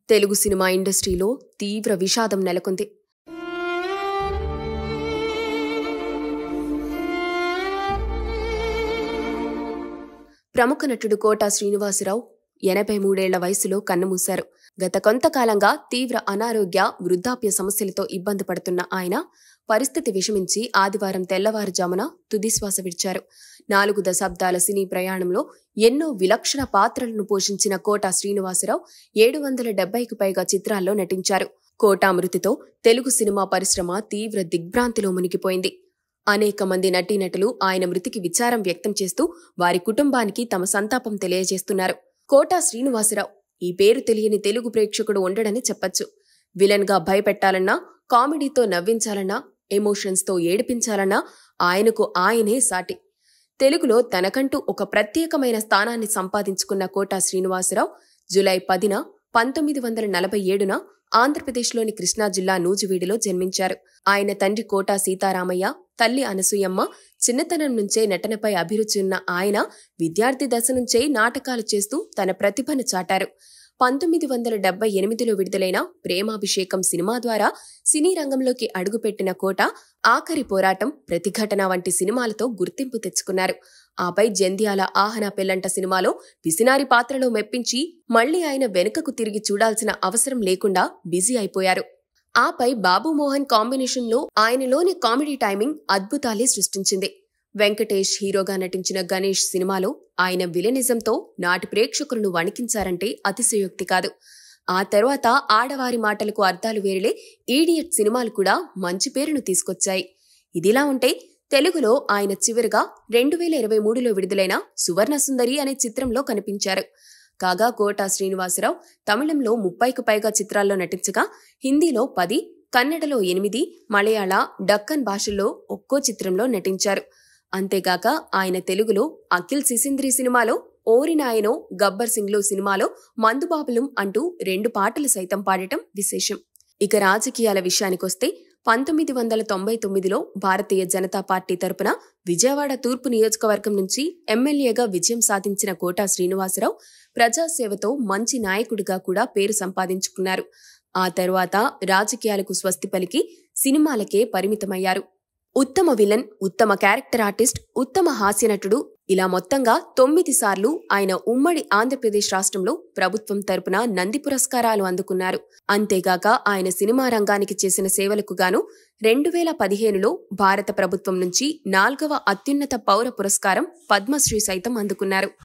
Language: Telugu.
తెలుగు సినిమా ఇండస్ట్రీలో తీవ్ర విషాదం నెలకొంది. ప్రముఖ నటుడు కోట శ్రీనివాసరావు 83 ఏళ్ల వయసులో కన్నుమూశారు. గత కొంతకాలంగా తీవ్ర అనారోగ్య, వృద్ధాప్య సమస్యలతో ఇబ్బంది పడుతున్న ఆయన పరిస్థితి విషమించి ఆదివారం తెల్లవారుజామున తుదిశ్వాస విడిచారు. 4 దశాబ్దాల సినీ ప్రయాణంలో ఎన్నో విలక్షణ పాత్రలను పోషించిన కోట శ్రీనివాసరావు 770కు పైగా చిత్రాల్లో నటించారు. కోట మృతితో తెలుగు సినిమా పరిశ్రమ తీవ్ర దిగ్భ్రాంతిలో మునిగిపోయింది. అనేక మంది నటీనటులు ఆయన మృతికి విచారం వ్యక్తం చేస్తూ వారి కుటుంబానికి తమ సంతాపం తెలియజేస్తున్నారు. కోట శ్రీనివాసరావు ఈ పేరు తెలియని తెలుగు ప్రేక్షకుడు ఉండడని చెప్పొచ్చు. విలన్ గా భయపెట్టాలన్నా, కామెడీతో నవ్వించాలన్నా, ఎమోషన్స్ తో ఏడిపించాలన్నా ఆయనకు ఆయనే సాటి. తెలుగులో తనకంటూ ఒక ప్రత్యేకమైన స్థానాన్ని సంపాదించుకున్న కోట శ్రీనివాసరావు జూలై 10న 1947న ఆంధ్రప్రదేశ్లోని కృష్ణా జిల్లా నూజివీడులో జన్మించారు. ఆయన తండ్రి కోట సీతారామయ్య, తల్లి అనసూయమ్మ. చిన్నతనం నుంచే నటనపై అభిరుచి ఉన్న ఆయన విద్యార్థి దశ నుంచే నాటకాలు చేస్తూ తన ప్రతిభను చాటారు. 1978లో విడుదలైన ప్రేమాభిషేకం సినిమా ద్వారా సినీ రంగంలోకి అడుగుపెట్టిన కోట ఆఖరి పోరాటం, ప్రతిఘటన వంటి సినిమాలతో గుర్తింపు తెచ్చుకున్నారు. ఆపై జంధ్యాల ఆహనా పెళ్లంట సినిమాలో పిసినారి పాత్రలో మెప్పించి మళ్లీ ఆయన వెనుకకు తిరిగి చూడాల్సిన అవసరం లేకుండా బిజీ అయిపోయారు. ఆపై బాబు మోహన్ కాంబినేషన్లో ఆయనలోని కామెడీ టైమింగ్ అద్భుతాలే సృష్టించింది. వెంకటేష్ హీరోగా నటించిన గణేష్ సినిమాలో ఆయన విలనిజంతో నాటి ప్రేక్షకులను వణికించారంటే అతిశయోక్తి కాదు. ఆ తర్వాత ఆడవారి మాటలకు అర్థాలు వేరులే, ఈడియట్ సినిమాలు కూడా మంచి పేరును తీసుకొచ్చాయి. ఇదిలా ఉంటే తెలుగులో ఆయన చివరిగా 2023లో విడుదలైన సువర్ణ సుందరి అనే చిత్రంలో కనిపించారు. కాగా కోట శ్రీనివాసరావు తమిళంలో 30కు పైగా చిత్రాల్లో నటించగా హిందీలో 10, కన్నడలో 8, మలయాళ, డక్కన్ భాషల్లో ఒక్కో చిత్రంలో నటించారు. అంతేగాక ఆయన తెలుగులో అఖిల్ సిసింద్రి సినిమాలో ఓరినాయనో, గబ్బర్ సింగ్లో సినిమాలో మందుబాబులం అంటూ 2 పాటలు సైతం పాడటం విశేషం. ఇక రాజకీయాల విషయానికొస్తే 1999లో భారతీయ జనతా పార్టీ తరపున విజయవాడ తూర్పు నియోజకవర్గం నుంచి ఎమ్మెల్యేగా విజయం సాధించిన కోట శ్రీనివాసరావు ప్రజాసేవతో మంచి నాయకుడిగా కూడా పేరు సంపాదించుకున్నారు. ఆ తరువాత రాజకీయాలకు స్వస్తి పలికి సినిమాలకే పరిమితమయ్యారు. ఉత్తమ విలన్, ఉత్తమ క్యారెక్టర్ ఆర్టిస్ట్, ఉత్తమ హాస్యనటుడు ఇలా మొత్తంగా 9 సార్లు ఆయన ఉమ్మడి ఆంధ్రప్రదేశ్ రాష్ట్రంలో ప్రభుత్వం తరపున నంది పురస్కారాలు అందుకున్నారు. అంతేగాక ఆయన సినిమా రంగానికి చేసిన సేవలకు గాను 2015లో భారత ప్రభుత్వం నుంచి 4వ అత్యున్నత పౌర పురస్కారం పద్మశ్రీ సైతం అందుకున్నారు.